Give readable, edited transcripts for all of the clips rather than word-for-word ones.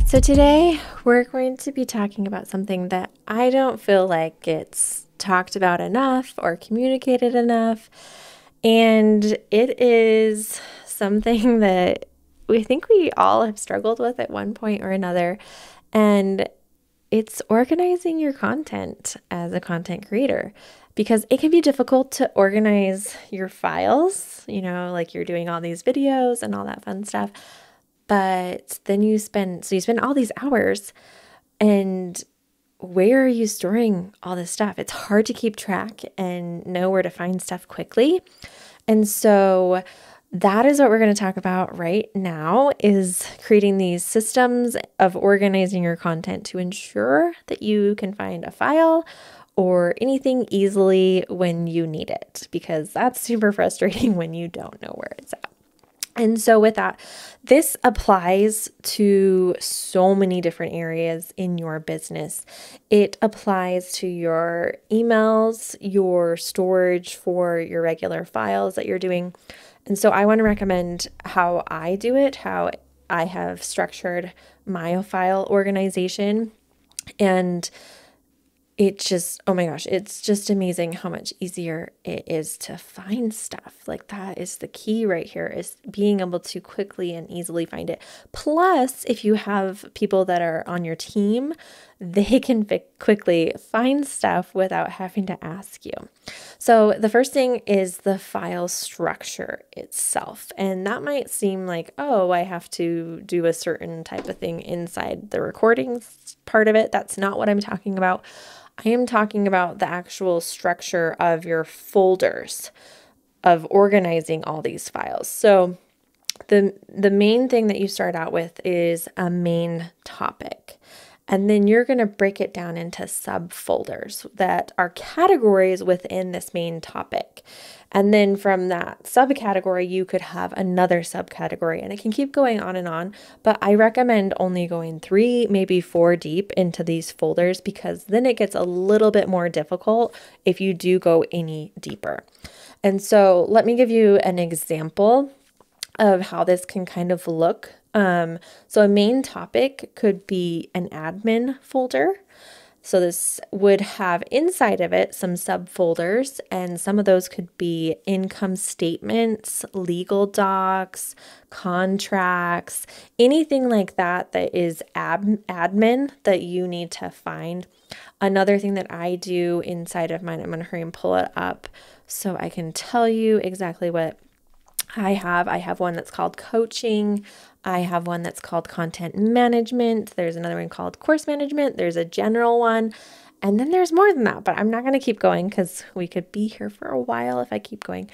So today we're going to be talking about something that I don't feel like gets talked about enough or communicated enough. And it is something that we think we all have struggled with at one point or another. And it's organizing your content as a content creator, because it can be difficult to organize your files, like you're doing all these videos and all that fun stuff. But then you spend all these hours, and where are you storing all this stuff? It's hard to keep track and know where to find stuff quickly. And so that is what we're going to talk about right now, is creating these systems of organizing your content to ensure that you can find a file or anything easily when you need it, because that's super frustrating when you don't know where it's at. And so with that, this applies to so many different areas in your business. It applies to your emails, your storage for your regular files that you're doing. And so I want to recommend how I do it, how I have structured my file organization. And oh my gosh, it's just amazing how much easier it is to find stuff. Like, that is the key right here, is being able to quickly and easily find it. Plus, if you have people that are on your team, they can quickly find stuff without having to ask you. So the first thing is the file structure itself. And that might seem like, oh, I have to do a certain type of thing inside the recordings part of it. That's not what I'm talking about. I am talking about the actual structure of your folders, of organizing all these files. So the main thing that you start out with is a main topic. And then you're going to break it down into subfolders that are categories within this main topic. And then from that subcategory, you could have another subcategory, and it can keep going on. But I recommend only going 3, maybe 4 deep into these folders, because then it gets a little bit more difficult if you do go any deeper. And so let me give you an example of how this can kind of look. So a main topic could be an admin folder. So this would have inside of it some subfolders, and some of those could be income statements, legal docs, contracts, anything like that that is admin that you need to find. Another thing that I do inside of mine, I'm going to hurry and pull it up so I can tell you exactly what I have one that's called coaching. I have one that's called content management. There's another one called course management. There's a general one. And then there's more than that, but I'm not going to keep going because we could be here for a while if I keep going.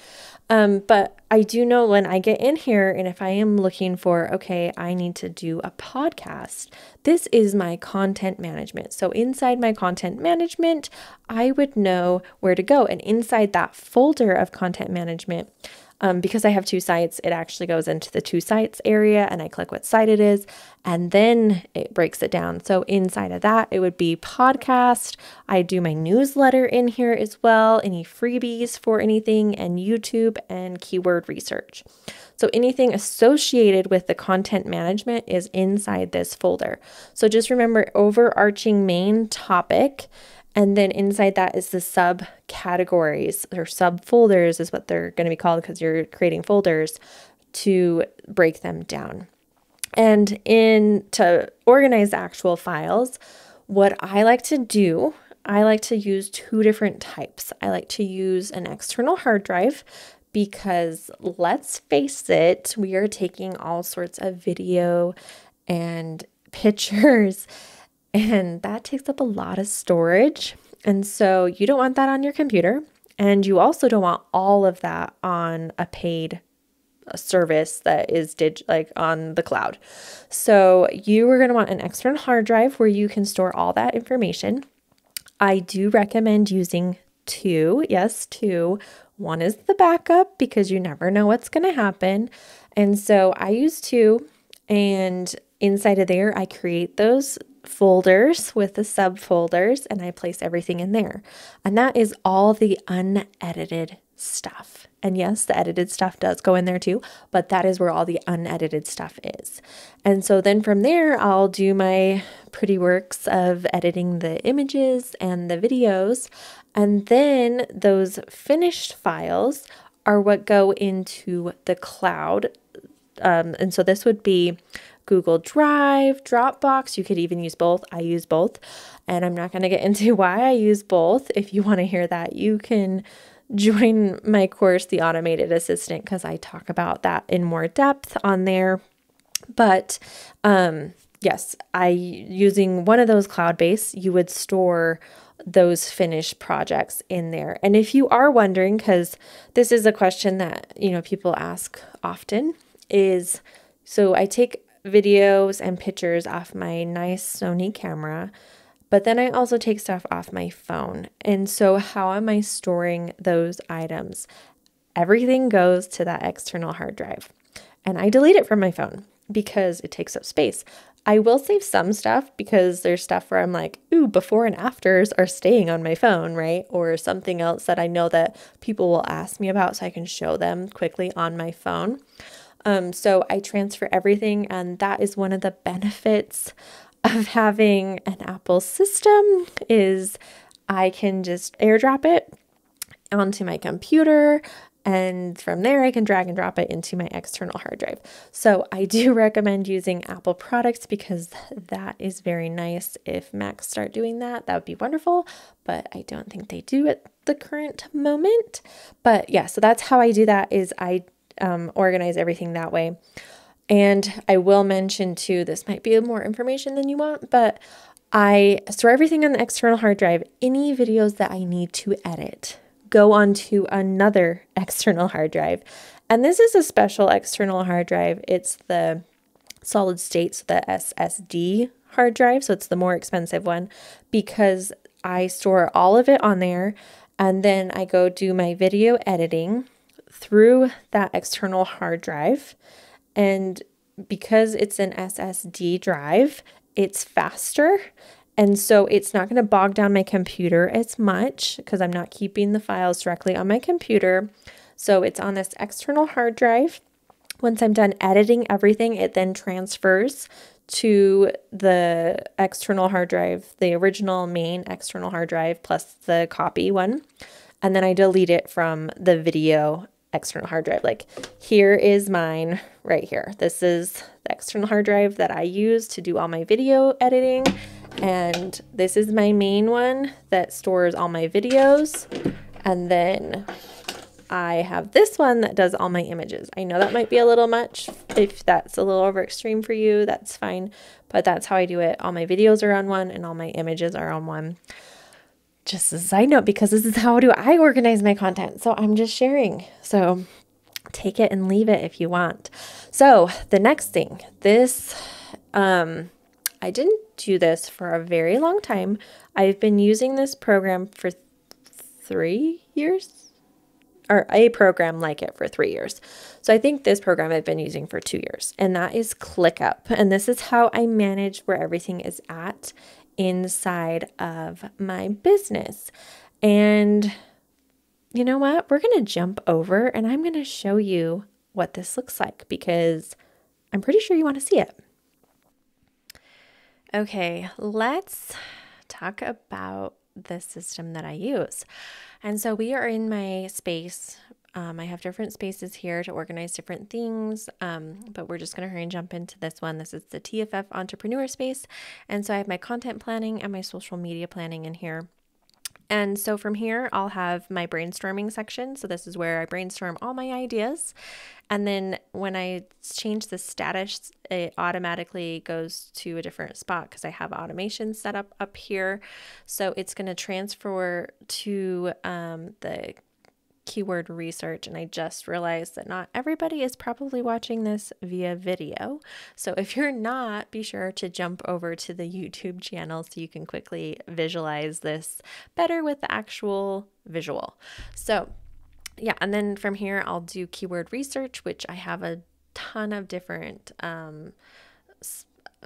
But I do know when I get in here, and if I am looking for, okay, I need to do a podcast, this is my content management. So inside my content management, I would know where to go. And inside that folder of content management, because I have 2 sites, it actually goes into the 2 sites area, and I click what site it is, and then it breaks it down. So inside of that, it would be podcast. I do my newsletter in here as well, any freebies for anything, and YouTube and keyword research. So anything associated with the content management is inside this folder. So just remember, overarching main topic. And then inside that is the subcategories, or subfolders is what they're going to be called, because you're creating folders to break them down. And to organize the actual files, what I like to do, I like to use 2 different types. I like to use an external hard drive, because let's face it, we are taking all sorts of video and pictures, and that takes up a lot of storage. And so you don't want that on your computer. And you also don't want all of that on a paid service that is like on the cloud. So you are going to want an external hard drive where you can store all that information. I do recommend using 2. Yes, 2. One is the backup, because you never know what's going to happen. And so I use 2, and inside of there, I create those folders with the subfolders, and I place everything in there. And that is all the unedited stuff. And yes, the edited stuff does go in there too, but that is where all the unedited stuff is. And so then from there, I'll do my pretty works of editing the images and the videos. And then those finished files are what go into the cloud. And so this would be Google Drive, Dropbox. You could even use both. I use both. And I'm not going to get into why I use both. If you want to hear that, you can join my course, The Automated Assistant, because I talk about that in more depth on there. But yes, using one of those cloud-based, you would store those finished projects in there. And if you are wondering, because this is a question that, people ask often, is so I take videos and pictures off my nice Sony camera, but then I also take stuff off my phone. And so how am I storing those items? Everything goes to that external hard drive, and I delete it from my phone because it takes up space. I will save some stuff because there's stuff where I'm like, ooh, before and afters are staying on my phone, right? Or something else that I know that people will ask me about so I can show them quickly on my phone. So I transfer everything, and that is one of the benefits of having an Apple system is I can just airdrop it onto my computer, and from there I can drag and drop it into my external hard drive. So I do recommend using Apple products because that is very nice. If Macs start doing that, that would be wonderful, but I don't think they do at the current moment. But yeah, so that's how I do that, is I organize everything that way. And I will mention too, this might be more information than you want, but I store everything on the external hard drive. Any videos that I need to edit go onto another external hard drive. And this is a special external hard drive. It's the solid state, so the SSD hard drive. So it's the more expensive one because I store all of it on there. And then I go do my video editing through that external hard drive. And because it's an SSD drive, it's faster. And so it's not going to bog down my computer as much because I'm not keeping the files directly on my computer. So it's on this external hard drive. Once I'm done editing everything, it then transfers to the external hard drive, the original main external hard drive plus the copy one. And then I delete it from the video external hard drive. Like here is mine right here. This is the external hard drive that I use to do all my video editing. And this is my main one that stores all my videos. And then I have this one that does all my images. I know that might be a little much. If that's a little over extreme for you, that's fine. But that's how I do it. All my videos are on one and all my images are on one. Just as a side note, because this is how do I organize my content. So I'm just sharing. So take it and leave it if you want. So the next thing, this, I didn't do this for a very long time. I've been using this program for 3 years, or a program like it for 3 years. So I think this program I've been using for 2 years, and that is ClickUp. And this is how I manage where everything is at inside of my business. And you know what? We're going to jump over and I'm going to show you what this looks like because I'm pretty sure you want to see it. Okay, let's talk about the system that I use. And so we are in my space. I have different spaces here to organize different things, but we're just going to hurry and jump into this one. This is the TFF Entrepreneur Space. And so I have my content planning and my social media planning in here. And so from here, I'll have my brainstorming section. So this is where I brainstorm all my ideas. And then when I change the status, it automatically goes to a different spot because I have automation set up here. So it's going to transfer to the keyword research. And I just realized that not everybody is probably watching this via video. So if you're not, be sure to jump over to the YouTube channel so you can quickly visualize this better with the actual visual. So yeah, and then from here, I'll do keyword research, which I have a ton of different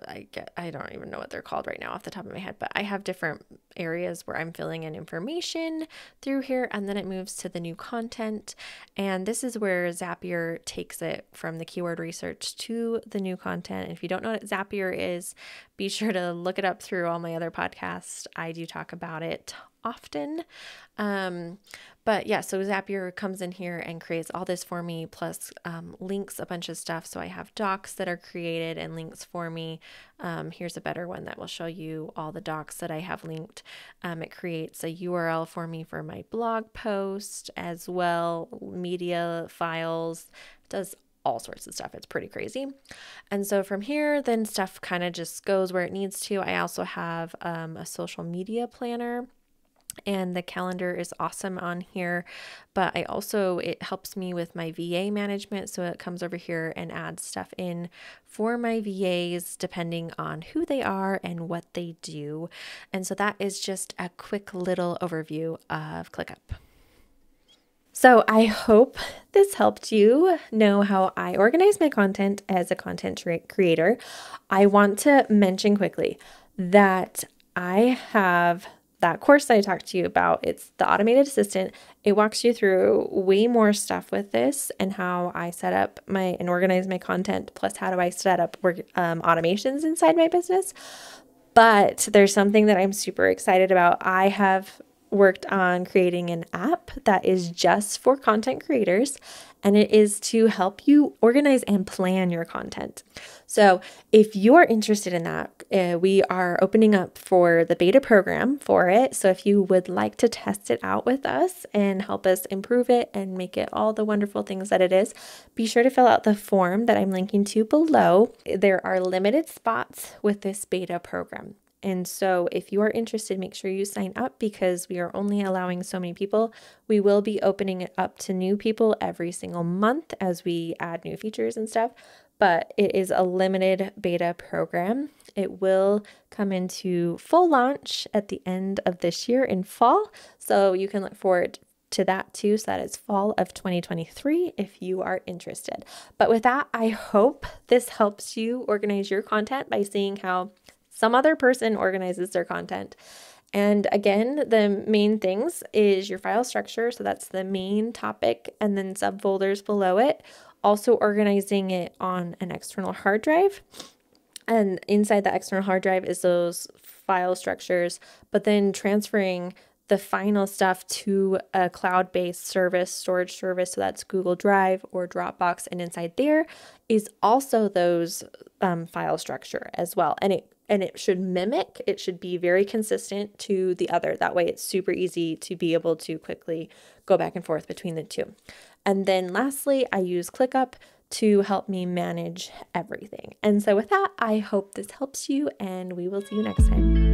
I don't even know what they're called right now off the top of my head, but I have different areas where I'm filling in information through here, and then it moves to the new content. And this is where Zapier takes it from the keyword research to the new content. And if you don't know what Zapier is, be sure to look it up through all my other podcasts. I do talk about it often. But yeah, so Zapier comes in here and creates all this for me, plus links a bunch of stuff. So I have docs that are created and links for me. Here's a better one that will show you all the docs that I have linked. It creates a URL for me for my blog post as well, media files, does all sorts of stuff. It's pretty crazy. And so from here, then stuff kind of just goes where it needs to. I also have a social media planner, and the calendar is awesome on here, but it helps me with my VA management. So it comes over here and adds stuff in for my VAs depending on who they are and what they do. And so that is just a quick little overview of ClickUp. So I hope this helped you know how I organize my content as a content creator. I want to mention quickly that I have that course that I talked to you about. It's the automated assistant. It walks you through way more stuff with this and how I set up and organize my content, plus how do I set up automations inside my business. But there's something that I'm super excited about. I have worked on creating an app that is just for content creators, and it is to help you organize and plan your content. So if you're interested in that, we are opening up for the beta program for it. So if you would like to test it out with us and help us improve it and make it all the wonderful things that it is, be sure to fill out the form that I'm linking to below. There are limited spots with this beta program. And so if you are interested, make sure you sign up because we are only allowing so many people. We will be opening it up to new people every single month as we add new features and stuff, but it is a limited beta program. It will come into full launch at the end of this year in fall. So you can look forward to that too. So that is fall of 2023 if you are interested. But with that, I hope this helps you organize your content by seeing how some other person organizes their content. And again, the main things is your file structure. So that's the main topic and then subfolders below it. Also organizing it on an external hard drive. And inside the external hard drive is those file structures, but then transferring the final stuff to a cloud-based storage service. So that's Google Drive or Dropbox. And inside there is also those file structure as well. And it should be very consistent to the other. That way it's super easy to be able to quickly go back and forth between the two. And then lastly, I use ClickUp to help me manage everything. And so with that, I hope this helps you and we will see you next time.